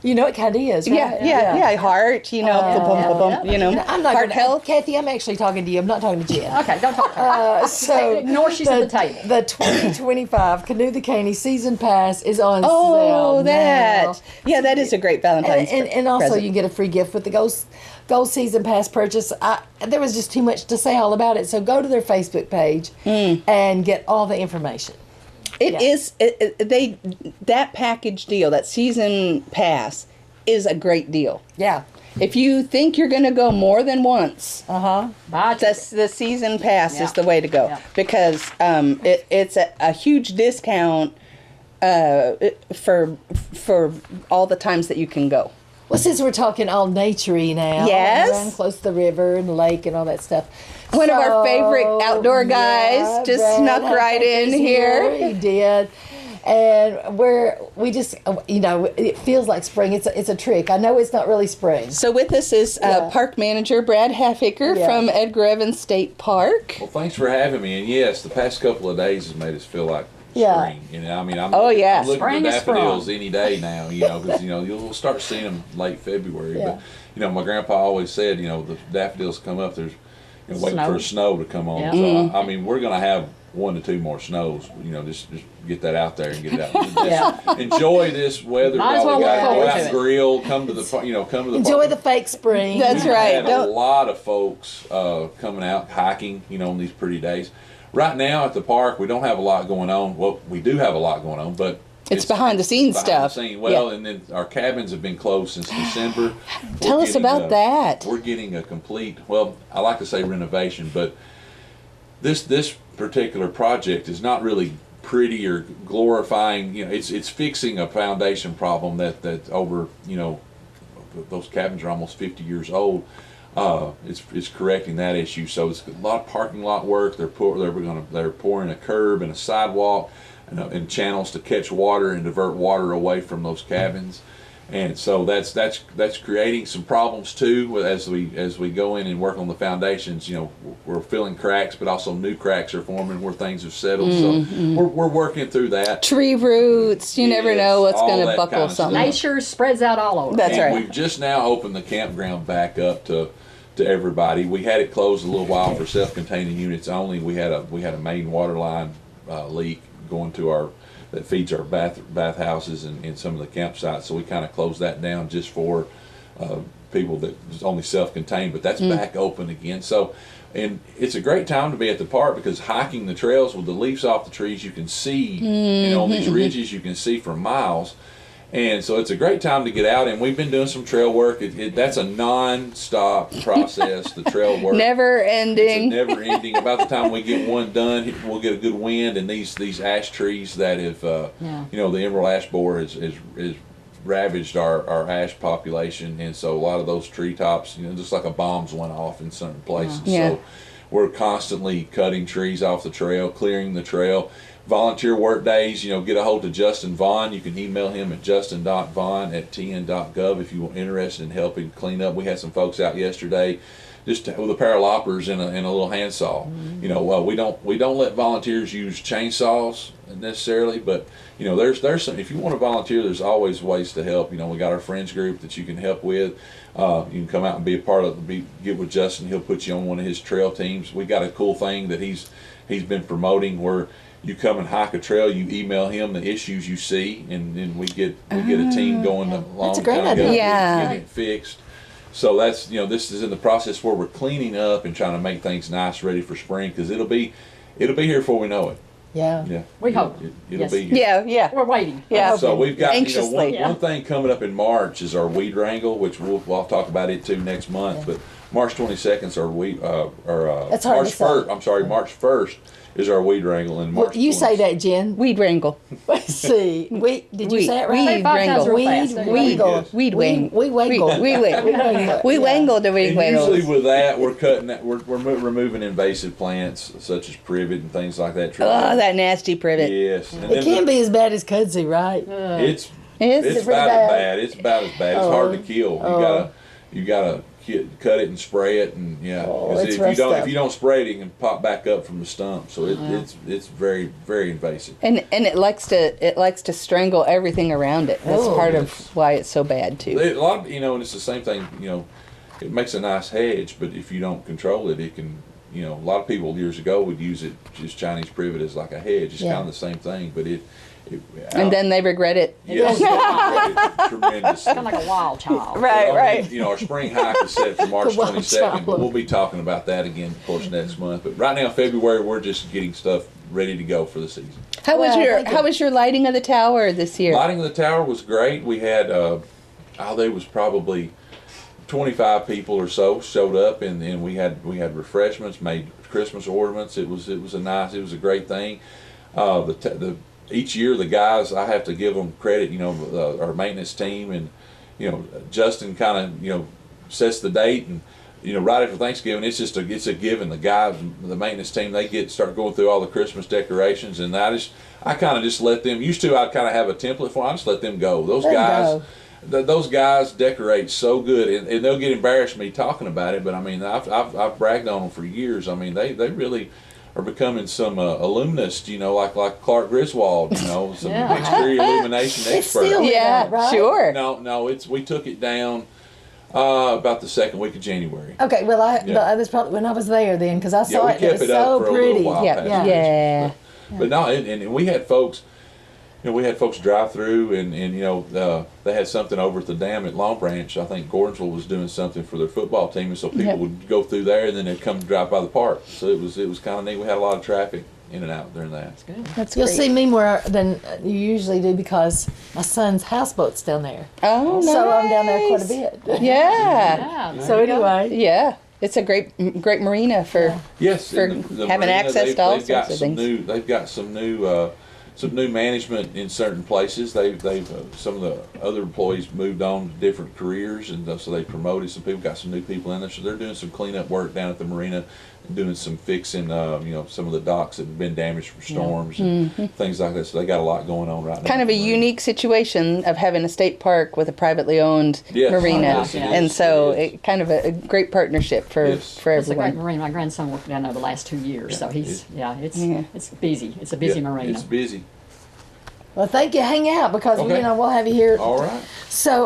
You know, it kind of is, right?
Yeah. Heart, boom, boom, boom,
I'm not
heart
gonna,
health.
Kathy, I'm actually talking to you. I'm not talking to Jen.
Okay, don't talk to her.
So
Ignore she's at the table.
The 2025 Canoe the Caney season pass is on
Oh,
sale
that.
now.
Yeah, that is a great Valentine's
And also
present.
you can get a free gift with the Gold Season Pass purchase. There was just too much to say all about it, so go to their Facebook page and get all the information.
It is that package deal, that season pass, is a great deal.
Yeah.
If you think you're going to go more than once,
Buy a ticket.
the season pass is the way to go,
Yeah.
because it's a huge discount for all the times that you can go.
Well, since we're talking all naturey now,
Yes.
around close to the river and the lake and all that stuff.
One of our favorite outdoor guys just
Brad,
snuck
I
right
think
in
is
here.
He did. And we just, it feels like spring. It's a trick. I know it's not really spring.
So with us is park manager Brad Halfaker from Edgar Evans State Park.
Well, thanks for having me. And yes, the past couple of days has made us feel like spring. I'm
Oh,
looking
Spring
at
is
daffodils
sprung.
any day now. Because you'll start seeing them late February.
Yeah.
But my grandpa always said, the daffodils come up. There's waiting
Snow.
for snow to come on.
Yeah.
So we're gonna have 1 to 2 more snows. Just get that out there and get it out. Just enjoy this weather.
Might as
while we
well
got
look
it. Go
forward
out
to
and
it.
grill. Come to the
Enjoy
park.
the fake spring.
That's
We've
right.
had a
Don't-
lot of folks coming out hiking, on these pretty days. Right now at the park, we don't have a lot going on. Well, we do have a lot going on, but
It's behind the scenes
behind
stuff.
the scene. Well, and then our cabins have been closed since December.
Tell us about that.
We're getting a complete, I like to say renovation, but this particular project is not really pretty or glorifying. It's fixing a foundation problem that over, those cabins are almost 50 years old. It's correcting that issue. So it's a lot of parking lot work. They're pouring a curb and a sidewalk and channels to catch water and divert water away from those cabins. And so that's creating some problems too as we go in and work on the foundations. You know, we're filling cracks, but also new cracks are forming where things have settled. So we're working through that.
Tree roots, you never
Yes,
know what's
all
going to
that
buckle
kind of
something.
stuff.
Nature spreads out all over.
That's
And
right.
we've just now opened the campground back up to everybody. We had it closed a little while for self-containing units only. We had a main water line leak going to that feeds our bathhouses and some of the campsites. So we kind of closed that down just for people that was only self-contained. But that's back open again. So, and it's a great time to be at the park because hiking the trails with the leaves off the trees, you can see, on these ridges, you can see for miles. And so it's a great time to get out, and we've been doing some trail work. That's a non-stop process, the trail work.
Never ending.
It's never ending. About the time we get one done, we'll get a good wind, and these ash trees that have, the emerald ash borer has ravaged our ash population, and so a lot of those treetops, just like a bomb's went off in certain places.
Yeah.
So we're constantly cutting trees off the trail, clearing the trail. Volunteer work days, get a hold of Justin Vaughn. You can email him at justin.vaughn@tn.gov if you're interested in helping clean up. We had some folks out yesterday just with a pair of loppers and a little handsaw. We don't let volunteers use chainsaws necessarily, but there's some. If you want to volunteer, there's always ways to help. We got our friends group that you can help with. You can come out and be a part of get with Justin. He'll put you on one of his trail teams. We got a cool thing that he's been promoting where you come and hike a trail, you email him the issues you see, and then we get a team going along.
That's a great
to kinda
idea.
Yeah.
get it fixed. So that's this is in the process where we're cleaning up and trying to make things nice, ready for spring, because it'll be here before we know it.
Yeah.
Yeah,
We hope.
it'll
Yes.
be here.
Yeah.
We're waiting.
Yeah.
So we've got
Anxiously.
one thing coming up in March is our weed wrangle, which I'll talk about it too next month. But March 22nd is our weed.
That's hard
March
to say.
1st. I'm sorry, March 1st is our weed wrangle, and March.
Well, you say
20th
that, Jen.
Weed wrangle.
Let's see. Did you say it right?
Say it 5 times real fast. There you go.
Weed wang.
We wangle.
We wangle the weed
And
wangles.
usually with that, we're cutting that. We're removing invasive plants such as privet and things like that.
Oh, that nasty privet.
Yes, and
It
then
can be as bad as kudzu, right?
It's
It's
it's
pretty
about
bad?
as bad. It's about as bad. It's hard to kill. You gotta cut it and spray it, and 'cause
it's
if
rough
you don't
stuff.
if you don't spray it, it can pop back up from the stump. So it's very, very invasive.
And it likes to strangle everything around it. That's part of why it's so bad too.
A lot of and it's the same thing. It makes a nice hedge, but if you don't control it, it can. A lot of people years ago would use it just Chinese privet as like a hedge. It's kind of the same thing, but
And then they regret it.
yes, tremendous.
Kind of like a wild child.
Right.
Our spring hike is set for March
The wild
22nd,
child.
but we'll be talking about that again, of course, next month. But right now, February, we're just getting stuff ready to go for the season.
How was
Well,
how was your lighting of the tower this year?
Lighting of the tower was great. We had, there was probably 25 people or so showed up, and we had refreshments, made Christmas ornaments. It was a great thing. Each year the guys, I have to give them credit. Our maintenance team, and Justin kind of sets the date, and right after Thanksgiving, it's a given. The guys, the maintenance team, they start going through all the Christmas decorations, and I kind of just let them. Used to, I'd kind of have a template for them. I just let them go. Those guys. Those guys decorate so good, and they'll get embarrassed me talking about it. But I mean, I've bragged on them for years. I mean, they really are becoming some illuminist, like Clark Griswold, some exterior illumination
It's
expert.
still
Yeah,
right?
sure.
No, we took it down about the second week of January.
Okay, well, I was probably when I was there then because I saw
we
it.
kept
It was
it up
so
for a
pretty.
little while.
Yeah,
past
yeah.
Christmas. But no, and we had folks. We had folks drive through, and they had something over at the dam at Long Branch. I think Gordonsville was doing something for their football team, and so people would go through there, and then they'd come drive by the park. So it was kind of neat. We had a lot of traffic in and out during that.
That's
You'll
great.
see me more than you usually do because my son's houseboat's down there.
Oh, nice.
So I'm down there quite a bit.
Yeah.
Yeah.
So anyway,
Yeah. It's a great marina for
Yes,
For
and the
having
marina,
access to all
they've got
sorts of
some
things.
They've got some new management in certain places. They've some of the other employees moved on to different careers, and so they promoted some people. Got some new people in there, so they're doing some cleanup work down at the marina doing some fixing, some of the docks that have been damaged from storms and things like that. So they got a lot going on right now.
Kind of a unique situation of having a state park with a privately owned
Yes.
marina,
Yes, it
and
is.
so
It is.
it kind of a great partnership for
Yes.
for
It's a great
everyone.
marina. My grandson worked down there the last 2 years, so he's
Yeah.
it's busy. It's a busy
Yeah,
marina.
It's busy.
Well, thank you. Hang out because
Okay.
we'll have you here.
All right.
So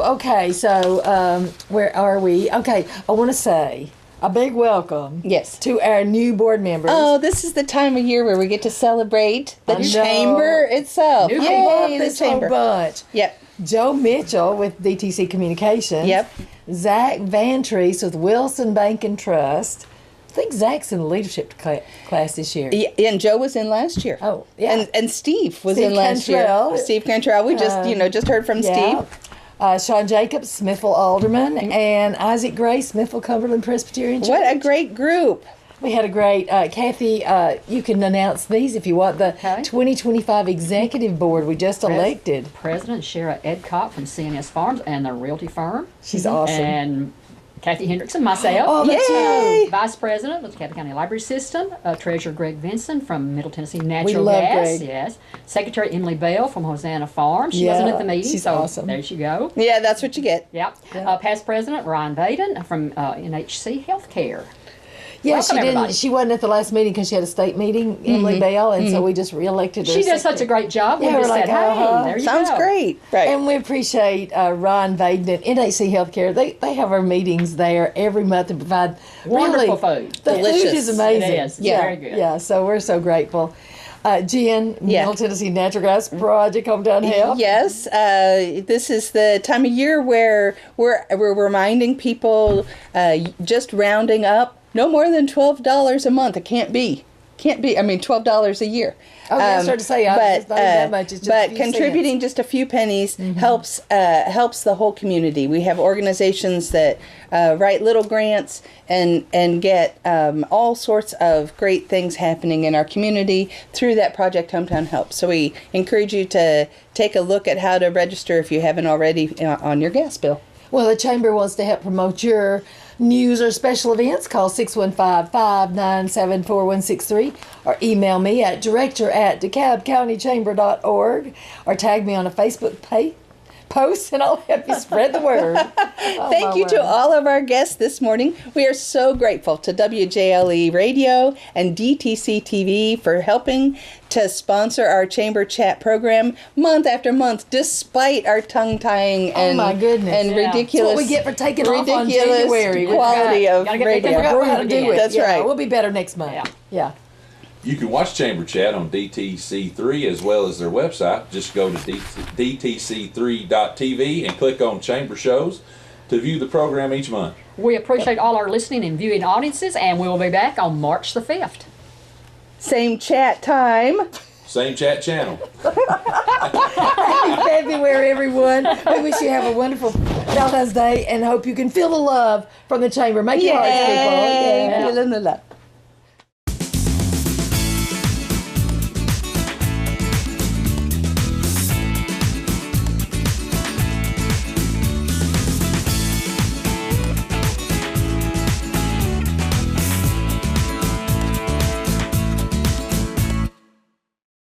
where are we? Okay, I want to say a big welcome.
Yes.
To our new board members.
Oh, this is the time of year where we get to celebrate the
I know.
chamber itself.
New
I
Yay,
love
the
this whole
chamber.
bunch.
Yep.
Joe Mitchell with DTC Communications.
Yep.
Zach Van Treese with Wilson Bank and Trust. I think Zach's in the leadership class this year.
Yeah, and Joe was in last year.
Oh, yeah.
And Steve was
Steve
in last
Cantrell.
year. Steve Cantrell. We just heard from
Yeah.
Steve.
Sean Jacobs, Smithville Alderman, and Isaac Gray, Smithville Cumberland Presbyterian Church.
What a great group.
We had a great, Kathy, you can announce these if you want. The
Okay.
2025 Executive Board we just elected.
President Shara Edcott from CNS Farms and the realty firm.
She's awesome.
And Kathy Hendrickson, myself.
Oh, that's
Yay!
Vice President of the Cabot County Library System, Treasurer Greg Vinson from Middle Tennessee Natural
love
Gas,
Greg.
yes. Secretary Emily Bell from Hosanna Farm. She
Yeah,
wasn't at the meeting,
she's
so
awesome.
there you go.
Yeah, that's what you get.
Yep. Past President Ryan Baden from NHC Healthcare.
Yeah,
Welcome,
she didn't.
everybody.
She wasn't at the last meeting because she had a state meeting, Emily Bell, and so we just reelected her.
She does such a great job. We
Yeah, we're
just
like,
said, hey,
uh-huh.
there you
Sounds
go.
great. Right.
And we appreciate Ron Vaden at NHC Healthcare. They have our meetings there every month and provide
Wonderful
really,
food.
The
Delicious.
food is amazing.
It is. It's
Yeah,
very good.
Yeah, so we're so grateful. Jen,
Yeah.
Middle Tennessee Natural Gas Project, Hometown Health.
Yes, this is the time of year where we're reminding people just rounding up no more than $12 a month. It can't be. I mean, $12 a year.
Oh, yeah, I started to say, it's not even that much. It's just a
but
few
contributing just a few pennies helps the whole community. We have organizations that write little grants and get all sorts of great things happening in our community through that Project Hometown Help. So we encourage you to take a look at how to register if you haven't already on your gas bill.
Well, the Chamber wants to help promote your news or special events. Call 615-597-4163 or email me at director@DeKalbCountyChamber.org or tag me on a Facebook post and I'll help you spread the word.
Thank you to all of our guests this morning. We are so grateful to WJLE Radio and DTC TV for helping to sponsor our Chamber Chat program month after month, despite our tongue-tying and,
my goodness.
and
Yeah.
ridiculous,
That's what we get for taking off on
ridiculous
January. We
quality of
Gotta get
I
radio.
forgot how to do it.
That's right.
We'll be better next month. Yeah.
You can watch Chamber Chat on DTC3 as well as their website. Just go to DTC3.tv and click on Chamber Shows to view the program each month.
We appreciate all our listening and viewing audiences, and we will be back on March the 5th.
Same chat time.
Same chat channel.
Happy February, everyone. We wish you have a wonderful Valentine's Day and hope you can feel the love from the Chamber. Make your hearts people.
Yay!
Yeah.
Feeling the love.